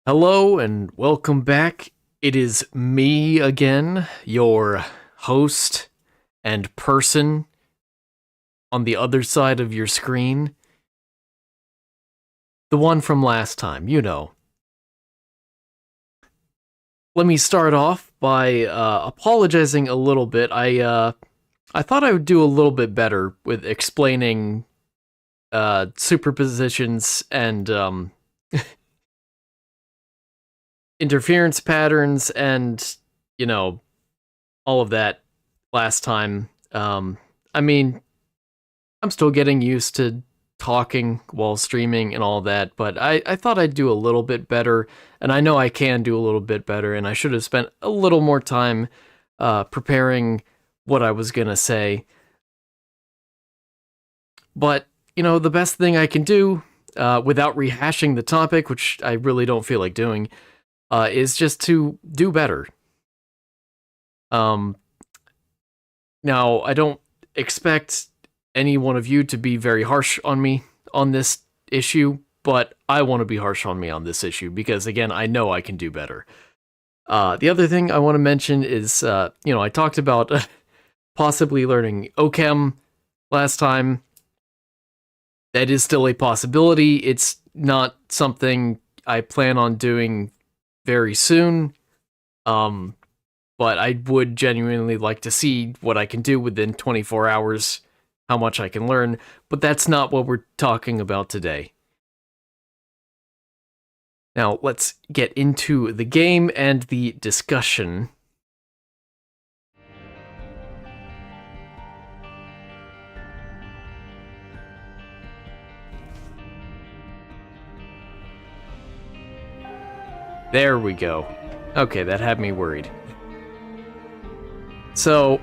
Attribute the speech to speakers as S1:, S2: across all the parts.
S1: Hello and welcome back. It is me again, your host and person on the other side of your screen. The one from last time, you know. Let me start off by apologizing a little bit. I thought I would do a little bit better with explaining superpositions and interference patterns and, you know, all of that last time. I mean, I'm still getting used to talking while streaming and all that, but I thought I'd do a little bit better, and I know I can do a little bit better, and I should have spent a little more time preparing what I was gonna say. But, you know, the best thing I can do, without rehashing the topic, which I really don't feel like doing, is just to do better. Now, I don't expect any one of you to be very harsh on me on this issue, but I want to be harsh on me on this issue because, again, I know I can do better. The other thing I want to mention is, I talked about possibly learning OChem last time. That is still a possibility. It's not something I plan on doing very soon, but I would genuinely like to see what I can do within 24 hours, how much I can learn, but that's not what we're talking about today. Now, let's get into the game and the discussion. There we go. Okay, that had me worried. So,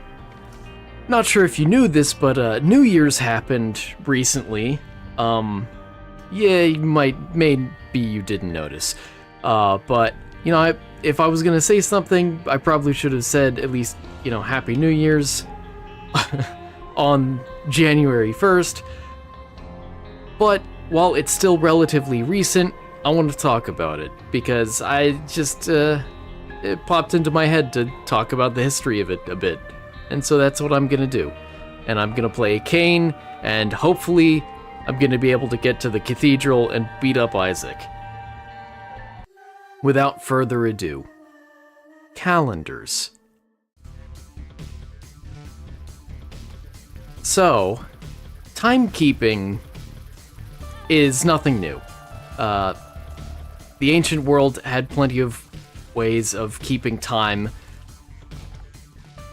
S1: not sure if you knew this, but New Year's happened recently. Maybe you didn't notice. But, if I was gonna say something, I probably should have said at least, Happy New Year's on January 1st. But, while it's still relatively recent, I want to talk about it, because I just, it popped into my head to talk about the history of it a bit. And so that's what I'm gonna do. And I'm gonna play Cain, and hopefully I'm gonna be able to get to the cathedral and beat up Isaac. Without further ado, calendars. So, timekeeping is nothing new. The ancient world had plenty of ways of keeping time,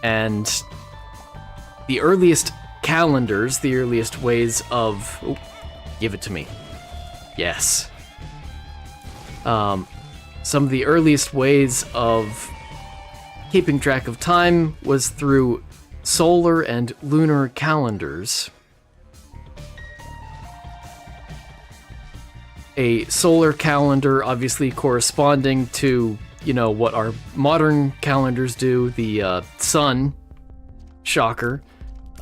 S1: and the earliest calendars, the earliest ways of... Oh, give it to me. Yes. Some of the earliest ways of keeping track of time was through solar and lunar calendars. A solar calendar obviously corresponding to, what our modern calendars do, the sun, shocker,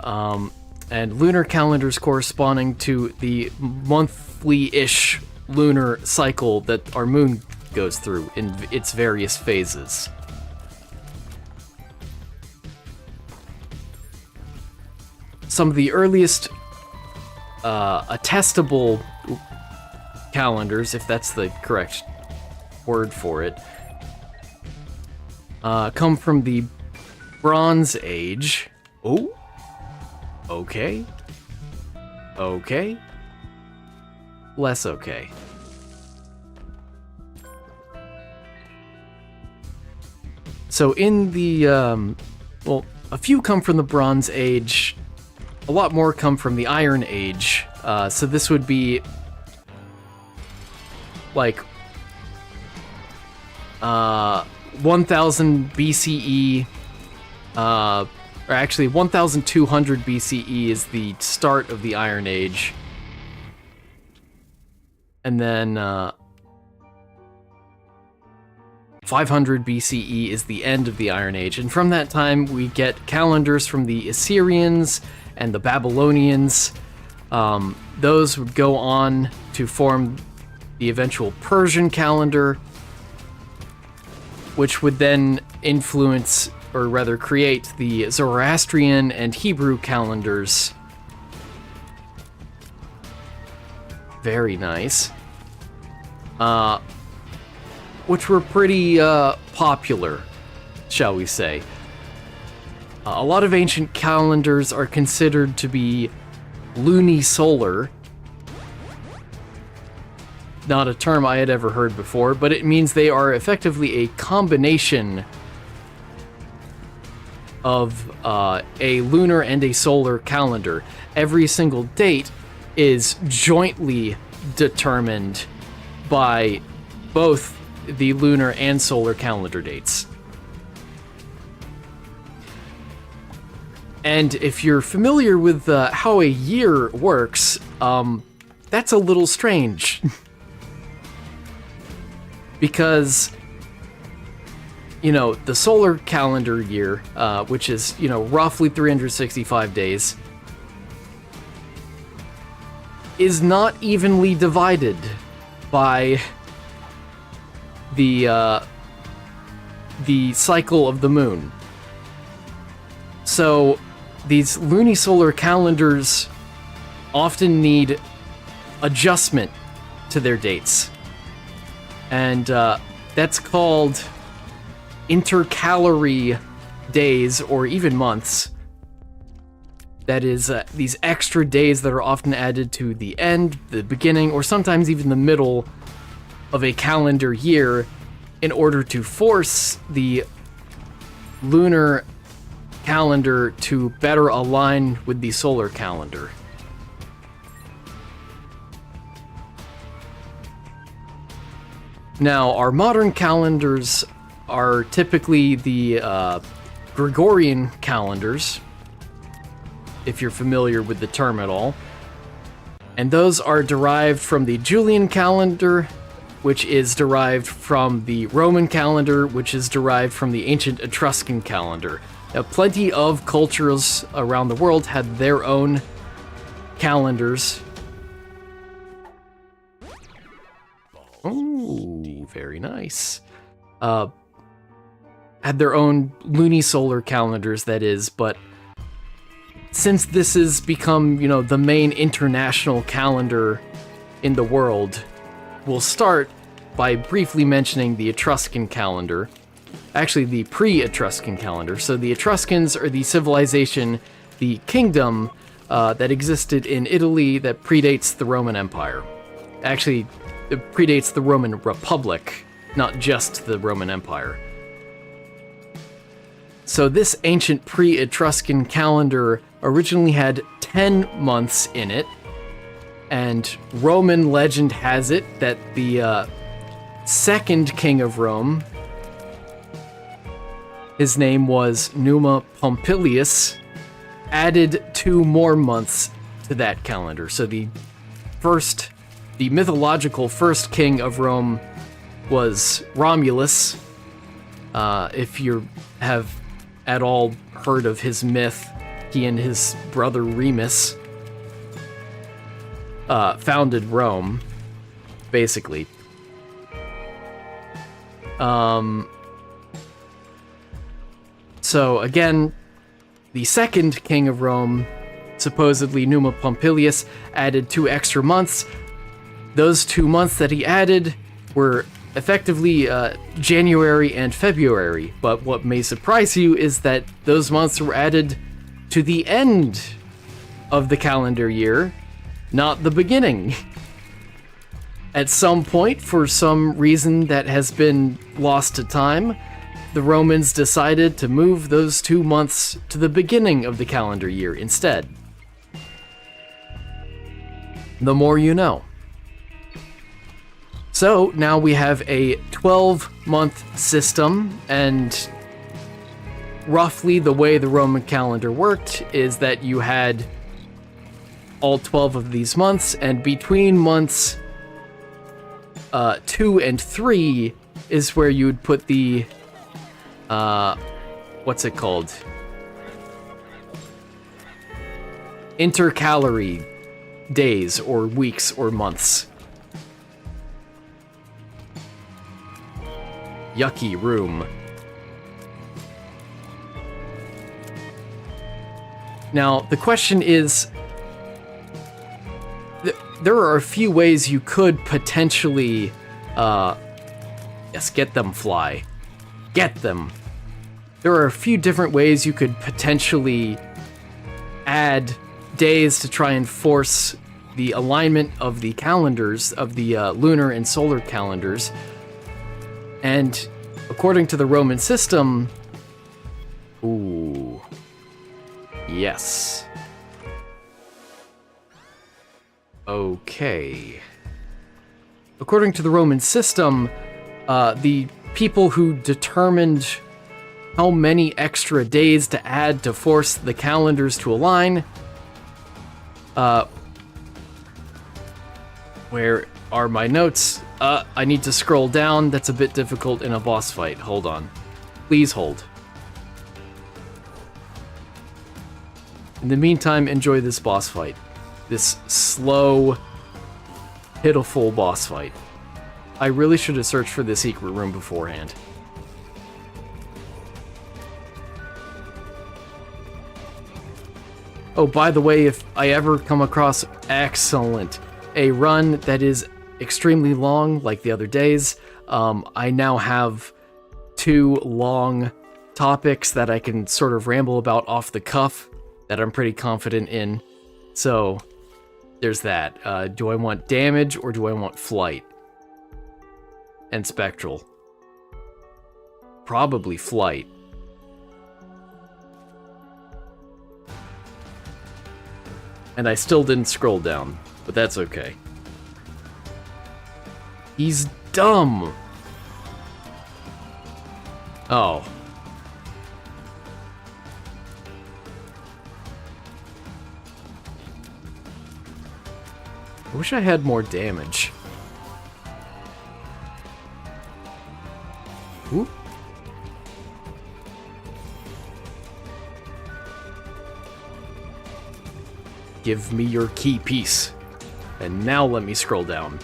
S1: and lunar calendars corresponding to the monthly-ish lunar cycle that our moon goes through in its various phases. Some of the earliest attestable calendars, if that's the correct word for it, come from the Bronze Age. Oh, okay. Okay. Less okay. So in the, a few come from the Bronze Age, a lot more come from the Iron Age, so this would be like 1000 BCE, or actually 1200 BCE is the start of the Iron Age, and then 500 BCE is the end of the Iron Age, and from that time we get calendars from the Assyrians and the Babylonians. Those would go on to form the eventual Persian calendar, which would then influence, or rather create, the Zoroastrian and Hebrew calendars. Very nice. Which were pretty popular, shall we say. A lot of ancient calendars are considered to be lunisolar. Not a term I had ever heard before, but it means they are effectively a combination of a lunar and a solar calendar. Every single date is jointly determined by both the lunar and solar calendar dates. And if you're familiar with how a year works, that's a little strange. Because, you know, the solar calendar year, which is, you know, roughly 365 days, is not evenly divided by the cycle of the moon. So these lunisolar calendars often need adjustment to their dates. And that's called intercalary days, or even months. That is, these extra days that are often added to the end, the beginning, or sometimes even the middle of a calendar year in order to force the lunar calendar to better align with the solar calendar. Now, our modern calendars are typically the Gregorian calendars, if you're familiar with the term at all. And those are derived from the Julian calendar, which is derived from the Roman calendar, which is derived from the ancient Etruscan calendar. Now, plenty of cultures around the world had their own calendars. Oh, very nice. Had their own lunisolar calendars, that is, but since this has become, you know, the main international calendar in the world, we'll start by briefly mentioning the Etruscan calendar. Actually, the pre-Etruscan calendar. So the Etruscans are the civilization, the kingdom that existed in Italy that predates the Roman Empire. Actually, it predates the Roman Republic, not just the Roman Empire. So this ancient pre-Etruscan calendar originally had 10 months in it, and Roman legend has it that the second king of Rome, his name was Numa Pompilius, added 2 more months to that calendar. So the mythological first king of Rome was Romulus. If you have at all heard of his myth, he and his brother Remus founded Rome, basically. So again, the second king of Rome, supposedly Numa Pompilius, added 2 extra months. Those 2 months that he added were effectively January and February, but what may surprise you is that those months were added to the end of the calendar year, not the beginning. At some point, for some reason that has been lost to time, the Romans decided to move those 2 months to the beginning of the calendar year instead. The more you know. So now we have a 12-month system, and roughly the way the Roman calendar worked is that you had all 12 of these months, and between months 2 and 3 is where you would put the what's it called? Intercalary days or weeks or months. yucky room. Now, the question is, there are a few ways you could potentially, yes, get them, fly. Get them. There are a few different ways you could potentially add days to try and force the alignment of the calendars, of the lunar and solar calendars. And according to the Roman system, ooh, yes. Okay. According to the Roman system, the people who determined how many extra days to add to force the calendars to align, where are my notes? I need to scroll down. That's a bit difficult in a boss fight. Hold on. Please hold. In the meantime, enjoy this boss fight. This slow, pitiful boss fight. I really should have searched for the secret room beforehand. Oh, by the way, if I ever come across a run that is extremely long, like the other days, I now have 2 long topics that I can sort of ramble about off the cuff that I'm pretty confident in. So, there's that. Do I want damage or do I want flight? And spectral. Probably flight. And I still didn't scroll down, but that's okay. He's dumb. Oh. I wish I had more damage. Ooh. Give me your key piece. And now let me scroll down.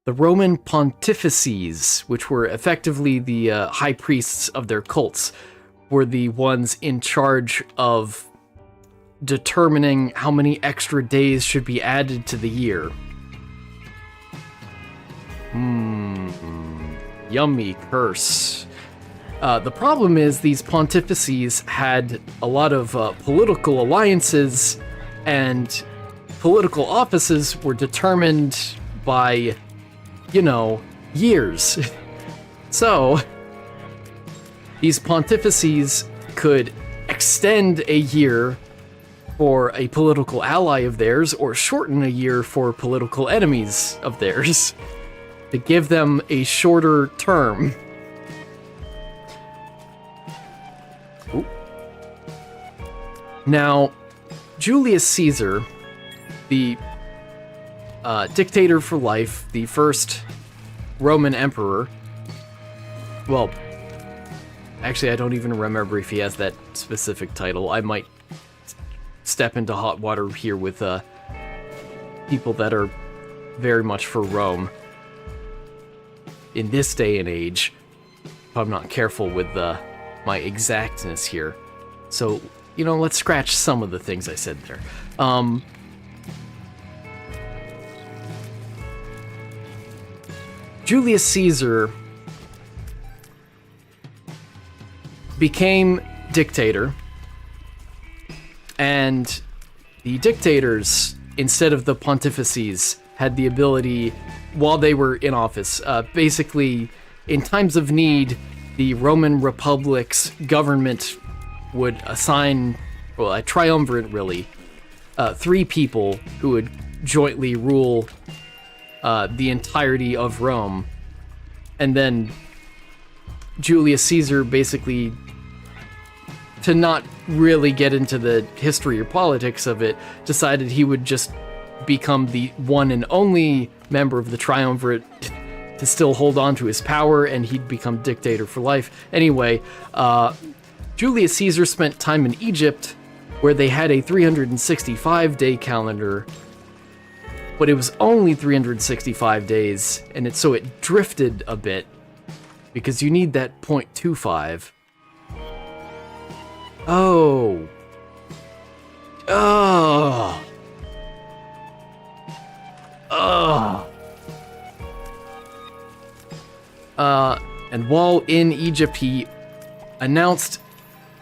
S1: The Roman pontifices, which were effectively the high priests of their cults, were the ones in charge of determining how many extra days should be added to the year. Yummy curse. The problem is these pontifices had a lot of political alliances, and political offices were determined by, you know, years. So, these pontifices could extend a year for a political ally of theirs, or shorten a year for political enemies of theirs, to give them a shorter term. Ooh. Now, Julius Caesar, the dictator for life, the first Roman emperor, well, actually I don't even remember if he has that specific title. I might step into hot water here with people that are very much for Rome in this day and age, if I'm not careful with my exactness here. So, you know, let's scratch some of the things I said there. Julius Caesar became dictator, and the dictators, instead of the pontifices, had the ability, while they were in office, basically, in times of need, the Roman Republic's government would assign, well, a triumvirate, really, 3 people who would jointly rule the entirety of Rome. And then Julius Caesar, basically, to not really get into the history or politics of it, decided he would just become the one and only member of the triumvirate to still hold on to his power, and he'd become dictator for life. Anyway, Julius Caesar spent time in Egypt, where they had a 365-day calendar, but it was only 365 days, and so it drifted a bit, because you need that 0.25. Oh. Oh. Oh. And while in Egypt, he announced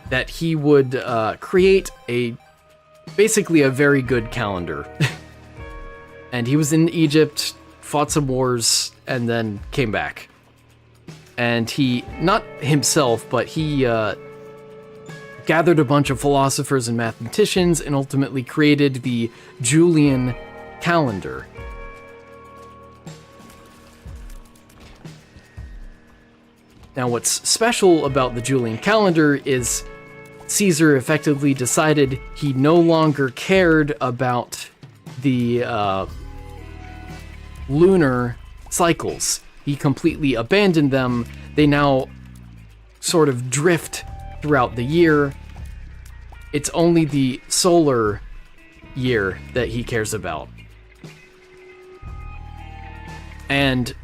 S1: that he would create basically a very good calendar. And he was in Egypt, fought some wars, and then came back. And he, not himself, but he gathered a bunch of philosophers and mathematicians and ultimately created the Julian calendar. Now, what's special about the Julian calendar is Caesar effectively decided he no longer cared about the lunar cycles. He completely abandoned them. They now sort of drift throughout the year. It's only the solar year that he cares about. And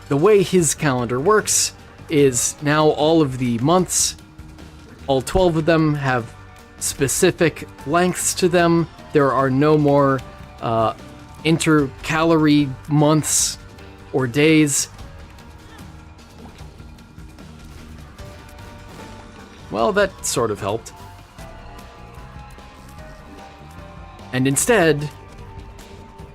S1: the way his calendar works is now all of the months, all 12 of them, have specific lengths to them. There are no more intercalary months or days. Well, that sort of helped. And instead,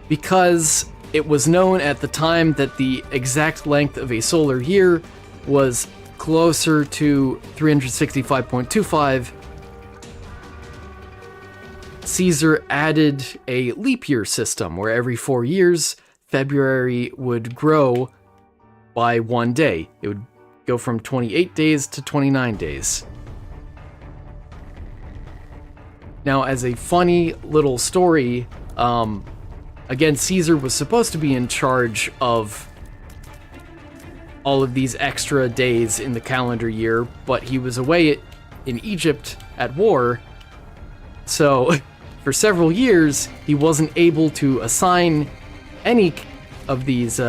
S1: because it was known at the time that the exact length of a solar year was closer to 365.25, Caesar added a leap year system where every 4 years, February would grow by 1 day. It would go from 28 days to 29 days. Now, as a funny little story, again, Caesar was supposed to be in charge of all of these extra days in the calendar year, but he was away in Egypt at war, so for several years he wasn't able to assign any of these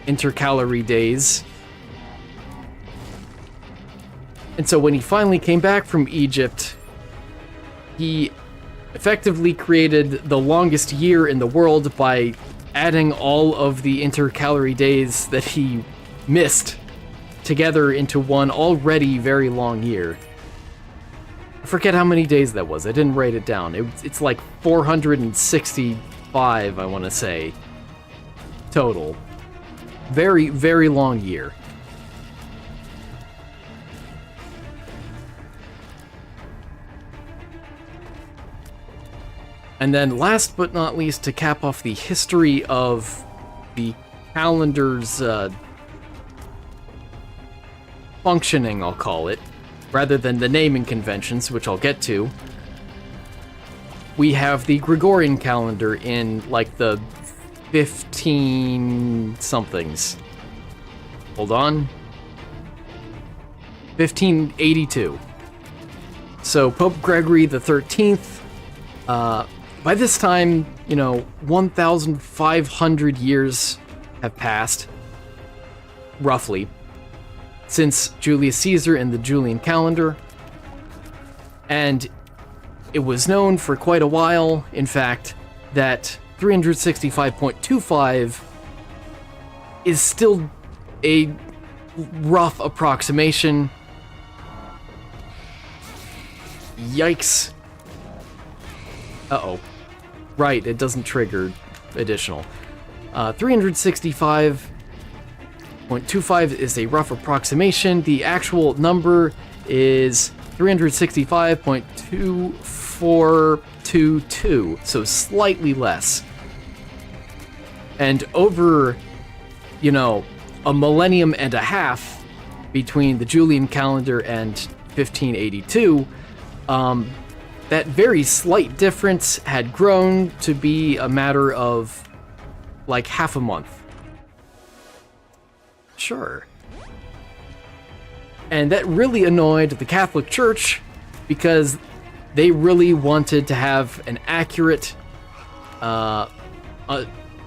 S1: intercalary days. And so when he finally came back from Egypt, he effectively created the longest year in the world by adding all of the intercalary days that he missed together into one already very long year. I forget how many days that was. I didn't write it down. It's like 465, I want to say, total. Very, very long year. And then last but not least, to cap off the history of the calendar's functioning, I'll call it, rather than the naming conventions, which I'll get to, we have the Gregorian calendar in like the 15-somethings. Hold on. 1582. So Pope Gregory the 13th, by this time, 1,500 years have passed, roughly, since Julius Caesar and the Julian calendar. And it was known for quite a while, in fact, that 365.25 is still a rough approximation. Yikes. Uh-oh. Right, it doesn't trigger additional. 365.25 is a rough approximation. The actual number is 365.2422, so slightly less. And over, a millennium and a half between the Julian calendar and 1582, that very slight difference had grown to be a matter of like half a month. Sure. And that really annoyed the Catholic Church because they really wanted to have an accurate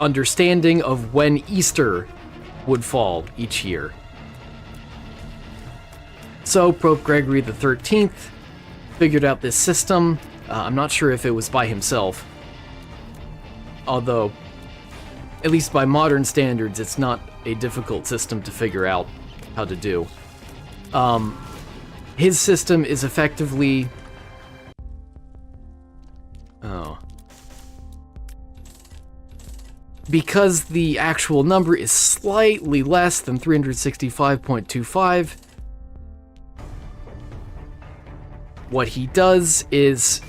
S1: understanding of when Easter would fall each year. So Pope Gregory the 13th figured out this system. I'm not sure if it was by himself, although, at least by modern standards, it's not a difficult system to figure out how to do. His system is effectively... Because the actual number is slightly less than 365.25, what he does is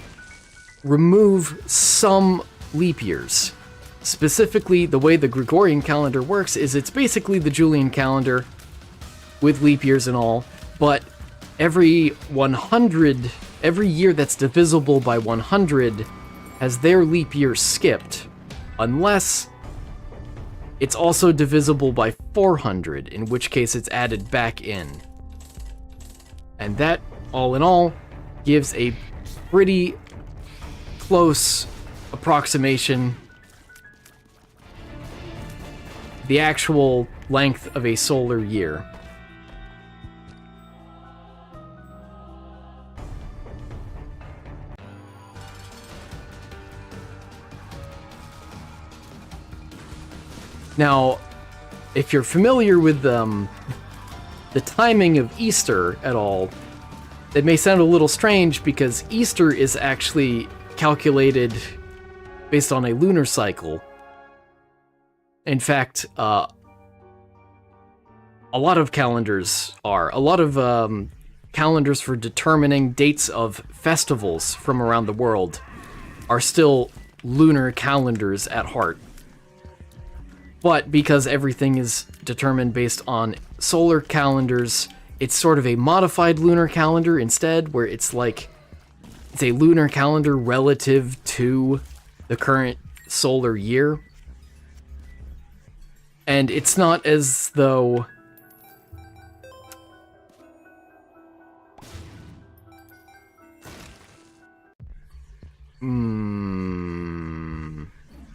S1: remove some leap years. Specifically, the way the Gregorian calendar works is it's basically the Julian calendar with leap years and all, but every year that's divisible by 100 has their leap year skipped, unless it's also divisible by 400, in which case it's added back in. And that, all in all, gives a pretty close approximation the actual length of a solar year. Now, if you're familiar with the timing of Easter at all, it may sound a little strange because Easter is actually calculated based on a lunar cycle. In fact, a lot of calendars are. A lot of calendars for determining dates of festivals from around the world are still lunar calendars at heart. But because everything is determined based on solar calendars, it's sort of a modified lunar calendar instead, where it's like, it's a lunar calendar relative to the current solar year. And it's not as though...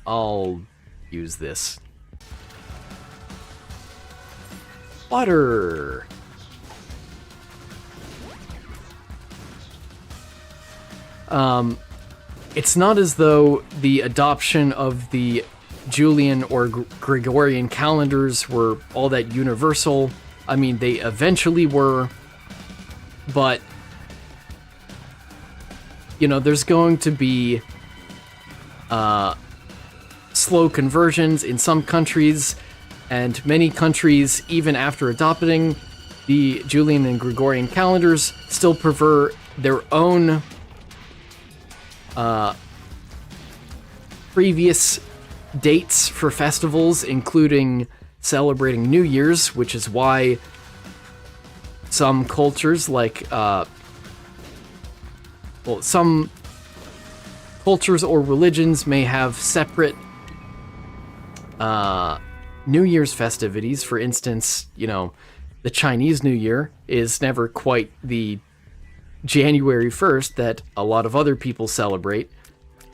S1: I'll use this. Water! It's not as though the adoption of the Julian or Gregorian calendars were all that universal. I mean, they eventually were, but, you know, there's going to be slow conversions in some countries, and many countries, even after adopting the Julian and Gregorian calendars, still prefer their own previous dates for festivals, including celebrating New Year's, which is why some cultures like, some cultures or religions may have separate New Year's festivities. For instance, you know, the Chinese New Year is never quite the January 1st that a lot of other people celebrate,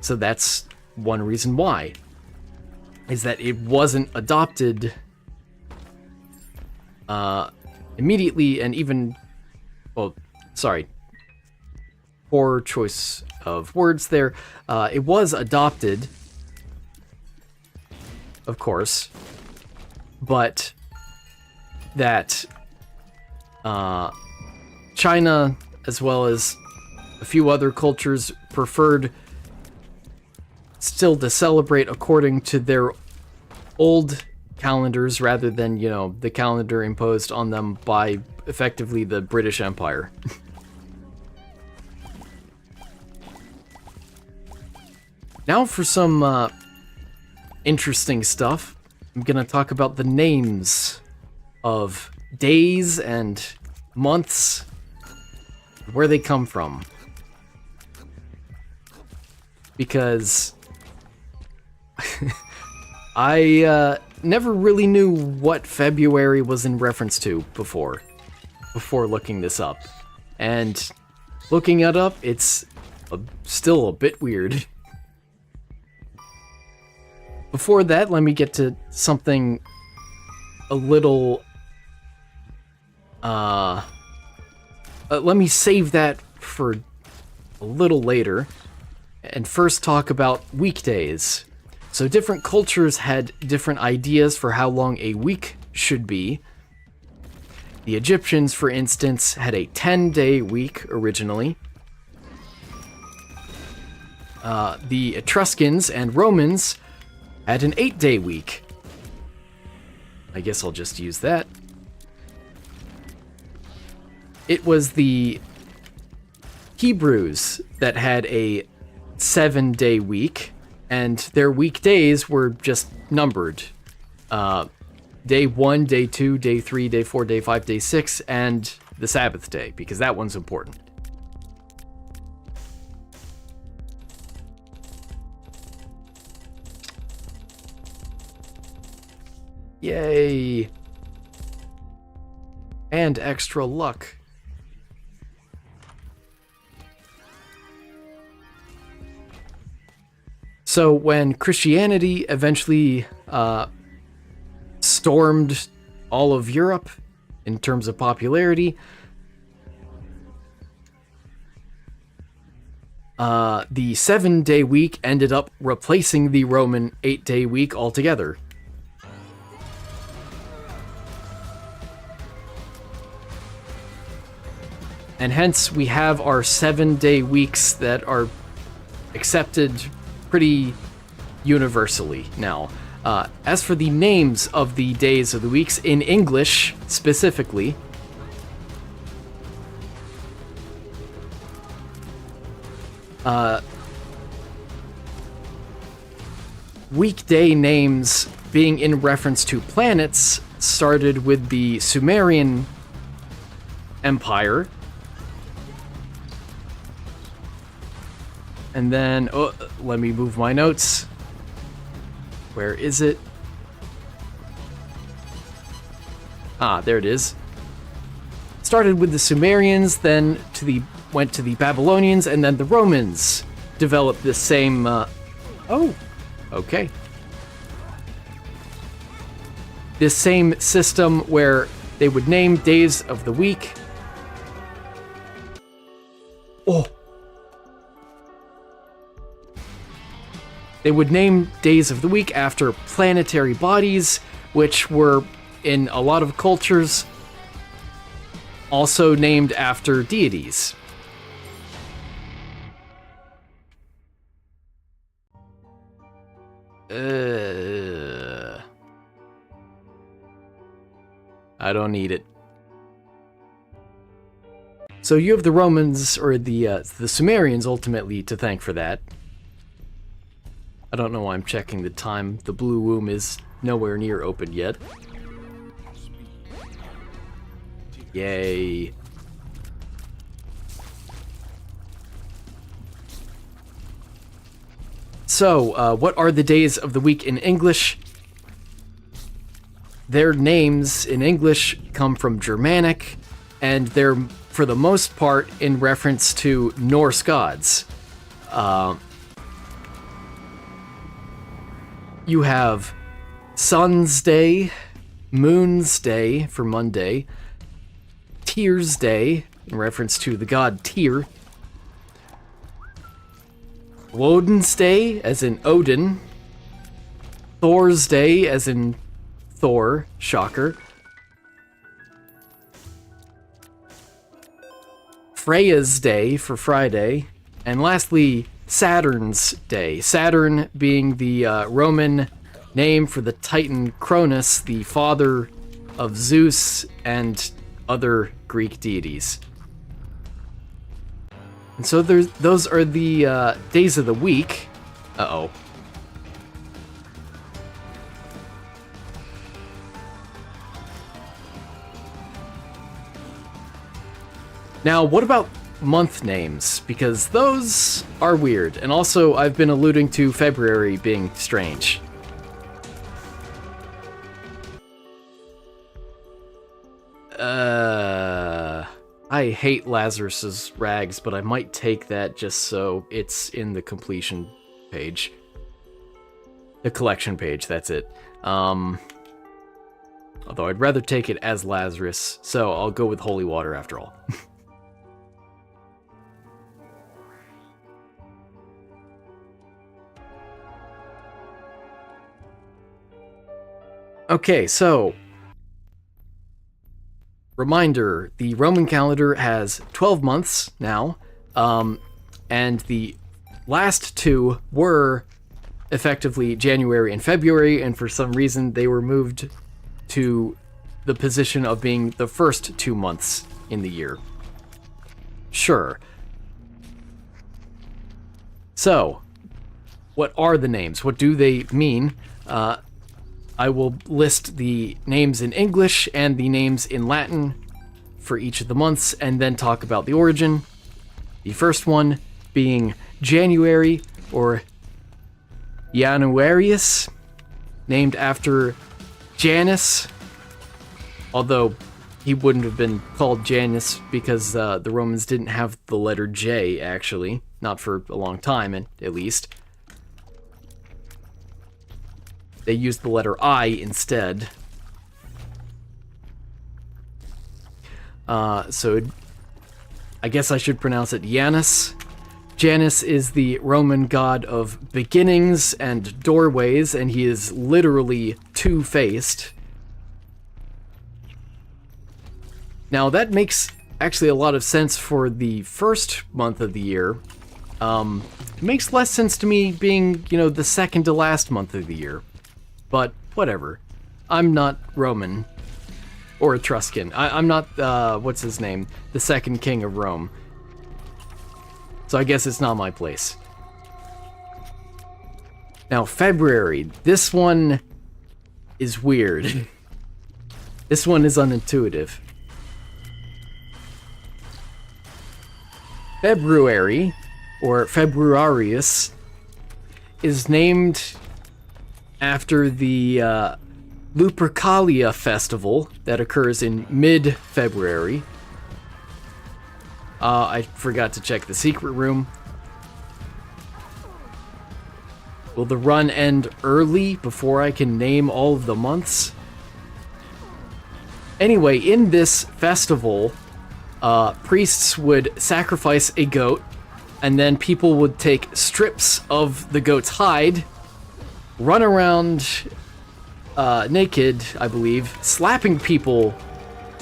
S1: so that's one reason why, is that it wasn't adopted immediately, and even, well, sorry, poor choice of words there, it was adopted, of course, but that China, as well as a few other cultures, preferred still to celebrate according to their old calendars rather than, you know, the calendar imposed on them by effectively the British Empire. Now for some interesting stuff. I'm gonna talk about the names of days and months, where they come from. Because I never really knew what February was in reference to before looking this up. And looking it up, it's still a bit weird. before that, let me get to something a little... let me save that for a little later, and first talk about weekdays. So different cultures had different ideas for how long a week should be. The Egyptians, for instance, had a 10-day week originally. The Etruscans and Romans had an 8-day week. I guess I'll just use that. It was the Hebrews that had a 7-day week, and their weekdays were just numbered. Day 1, day 2, day 3, day 4, day 5, day 6, and the Sabbath day, because that one's important. Yay! And extra luck. So when Christianity eventually stormed all of Europe in terms of popularity, the 7-day week ended up replacing the Roman 8-day week altogether. And hence we have our 7-day weeks that are accepted pretty universally now. As for the names of the days of the weeks in English specifically, weekday names being in reference to planets started with the Sumerian Empire. And then, let me move my notes. Where is it? Ah, there it is. Started with the Sumerians, then went to the Babylonians, and then the Romans developed this same, oh, okay. This same system where they would name days of the week. Oh. They would name days of the week after planetary bodies, which were, in a lot of cultures, also named after deities. I don't need it. So you have the Romans, or the Sumerians, ultimately, to thank for that. I don't know why I'm checking the time. The blue womb is nowhere near open yet. Yay. So, what are the days of the week in English? Their names in English come from Germanic, and they're, for the most part, in reference to Norse gods. You have Sun's Day, Moon's Day for Monday, Tyr's Day, in reference to the god Tyr, Woden's Day, as in Odin, Thor's Day, as in Thor, shocker, Freya's Day for Friday, and lastly, Saturn's Day. Saturn being the Roman name for the Titan Cronus, the father of Zeus and other Greek deities. And so those are the days of the week. Uh-oh. Now, what about month names? Because those are weird. And also, I've been alluding to February being strange. I hate Lazarus's rags, but I might take that just so it's in the completion page. The collection page, that's it. Although I'd rather take it as Lazarus, so I'll go with holy water after all. Okay, so reminder, the Roman calendar has 12 months now, and the last two were effectively January and February, and for some reason they were moved to the position of being the first 2 months in the year. Sure. So, what are the names? What do they mean? I will list the names in English and the names in Latin for each of the months, and then talk about the origin. The first one being January, or Januarius, named after Janus, although he wouldn't have been called Janus because the Romans didn't have the letter J, actually. Not for a long time, at least. They used the letter I instead. So I guess I should pronounce it Janus. Janus is the Roman god of beginnings and doorways, and he is literally two-faced. Now that makes actually a lot of sense for the first month of the year. It makes less sense to me being, the second to last month of the year. But whatever. I'm not Roman. Or Etruscan. I'm not, what's his name? The second king of Rome. So I guess it's not my place. Now, February. This one is weird. This one is unintuitive. February, or Februarius, is named after the Lupercalia festival that occurs in mid-February. I forgot to check the secret room. Will the run end early before I can name all of the months? Anyway, in this festival, priests would sacrifice a goat, and then people would take strips of the goat's hide, run around naked, I believe, slapping people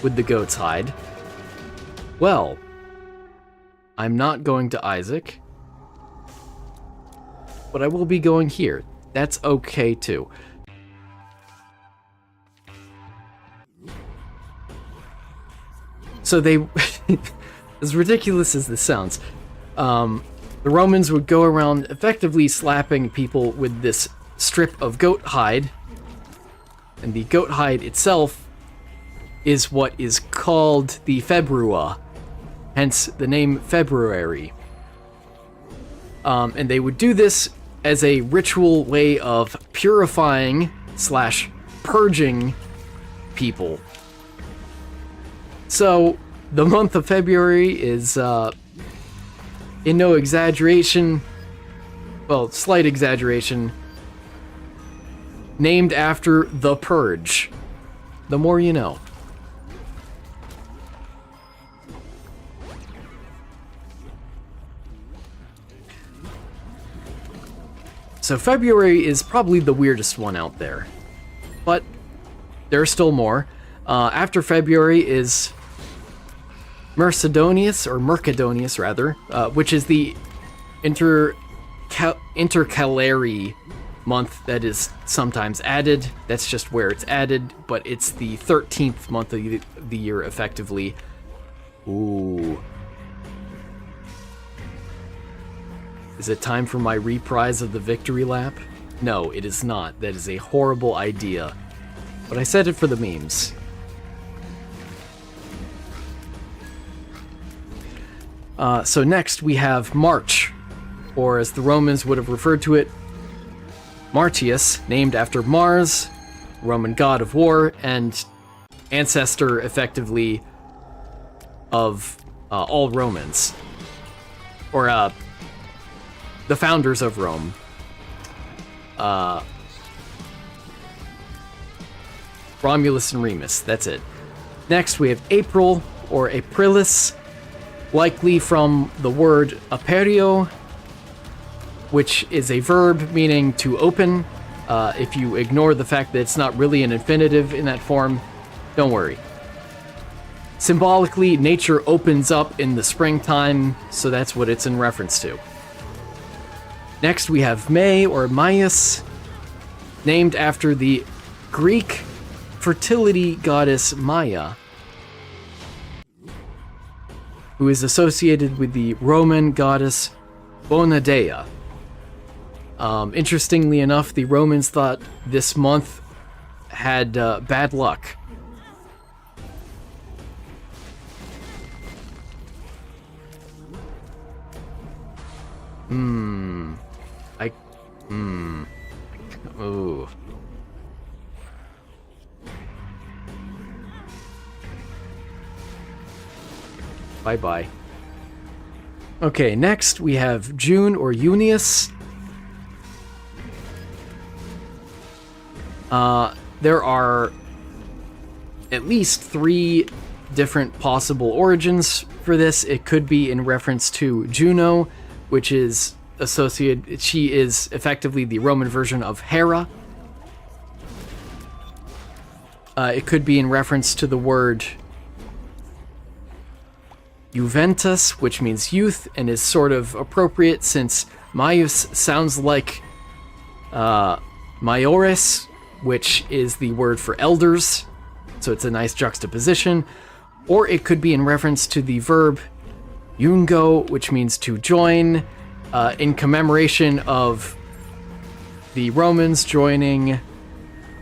S1: with the goat's hide. Well, I'm not going to Isaac, but I will be going here. That's okay too. So they, as ridiculous as this sounds, the Romans would go around effectively slapping people with this strip of goat hide, and the goat hide itself is what is called the februa, hence the name February. And they would do this as a ritual way of purifying / purging people. So, the month of February is, in no exaggeration, well, slight exaggeration, named after the Purge. The more you know. So February is probably the weirdest one out there. But there are still more. After February is Mercedonius rather, which is the intercalary month that is sometimes added. That's just where it's added, but it's the 13th month of the year, effectively. Ooh. Is it time for my reprise of the victory lap? No, it is not. That is a horrible idea. But I said it for the memes. So next we have March, or as the Romans would have referred to it, Martius, named after Mars, Roman god of war, and ancestor, effectively, of all Romans. Or, the founders of Rome. Romulus and Remus, that's it. Next, we have April, or Aprilis, likely from the word aperio, which is a verb meaning to open. If you ignore the fact that it's not really an infinitive in that form, don't worry. Symbolically, nature opens up in the springtime, so that's what it's in reference to. Next, we have May, or Maius, named after the Greek fertility goddess Maya, who is associated with the Roman goddess Bona Dea. Interestingly enough, the Romans thought this month had bad luck. Ooh. Bye-bye. Okay, next we have June, or Junius. There are at least 3 different possible origins for this. It could be in reference to Juno, which is associated, she is effectively the Roman version of Hera. It could be in reference to the word Juventus, which means youth, and is sort of appropriate since Maius sounds like Maiores, which is the word for elders, so it's a nice juxtaposition. Or it could be in reference to the verb jungo, which means to join, in commemoration of the Romans joining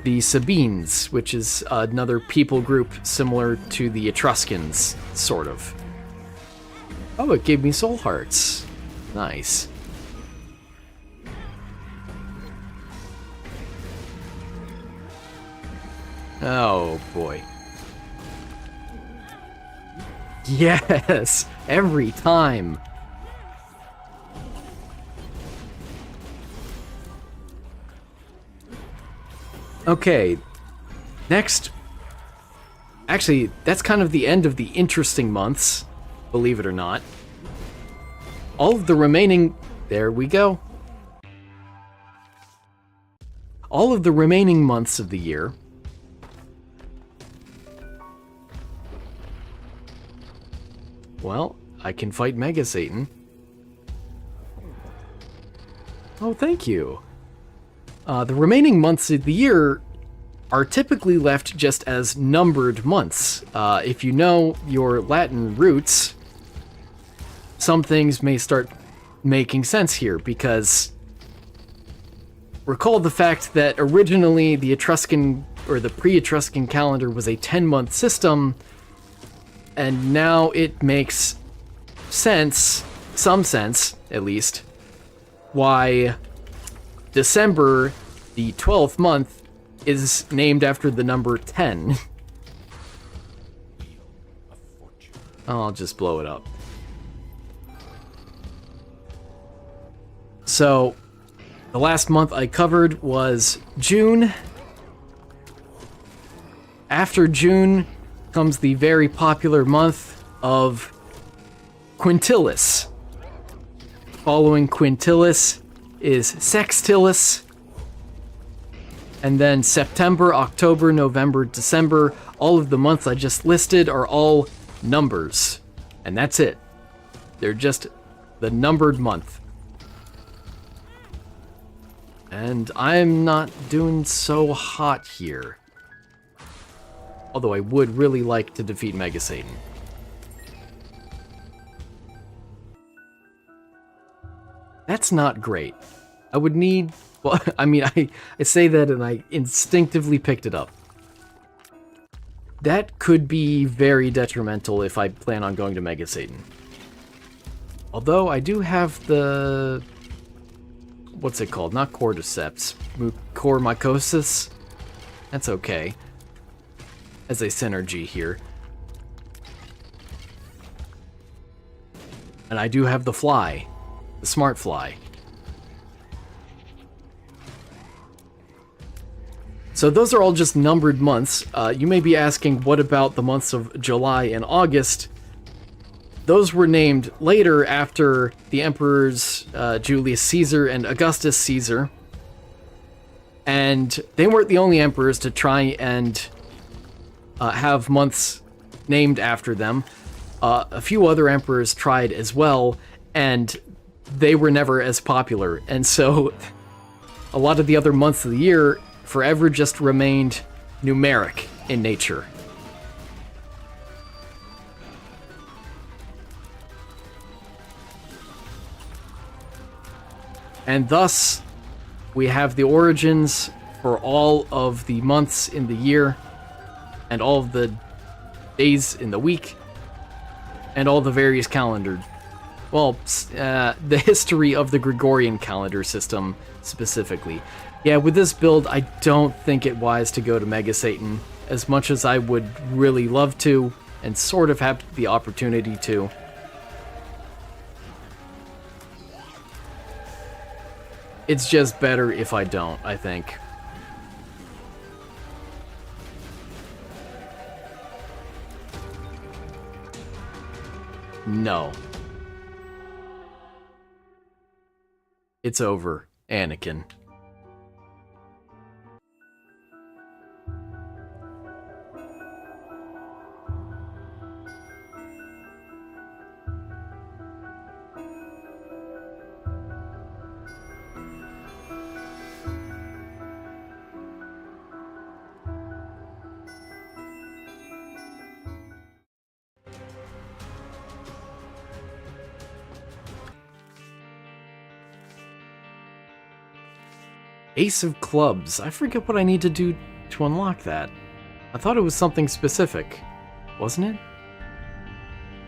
S1: the Sabines, which is another people group similar to the Etruscans, sort of. Oh, it gave me soul hearts. Nice. Oh, boy. Yes! Every time! Okay. Next. Actually, that's kind of the end of the interesting months, believe it or not. All of the remaining... There we go. All of the remaining months of the year... Well, I can fight Mega Satan. Oh, thank you. The remaining months of the year are typically left just as numbered months. If you know your Latin roots, some things may start making sense here, because recall the fact that originally the Etruscan, or the pre-Etruscan calendar was a 10-month system, and now it makes sense, some sense at least, why December, the 12th month, is named after the number 10. I'll just blow it up. So, the last month I covered was June. After June comes the very popular month of Quintilis. Following Quintilis is Sextilis. And then September, October, November, December, all of the months I just listed are all numbers. And that's it. They're just the numbered month. And I'm not doing so hot here. Although I would really like to defeat Mega Satan. That's not great. I would need... Well, I mean, I say that and I instinctively picked it up. That could be very detrimental if I plan on going to Mega Satan. Although I do have the... What's it called? Not Cordyceps. Mucormycosis? That's okay. As a synergy here. And I do have the fly. The smart fly. So those are all just numbered months. You may be asking, what about the months of July and August? Those were named later after the emperors Julius Caesar and Augustus Caesar. And they weren't the only emperors to try and have months named after them. A few other emperors tried as well, and they were never as popular. And so a lot of the other months of the year forever just remained numeric in nature. And thus, we have the origins for all of the months in the year, and all of the days in the week, and all the various calendar. Well, the history of the Gregorian calendar system specifically. Yeah, with this build, I don't think it wise to go to Mega Satan, as much as I would really love to, and sort of have the opportunity to. It's just better if I don't, I think. No. It's over, Anakin. Ace of Clubs. I forget what I need to do to unlock that. I thought it was something specific. Wasn't it?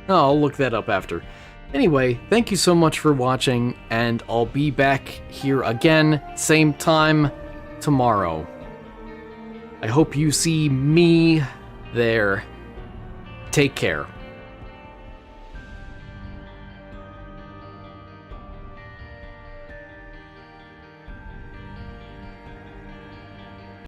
S1: Oh, I'll look that up after. Anyway, thank you so much for watching, and I'll be back here again, same time, tomorrow. I hope you see me there. Take care.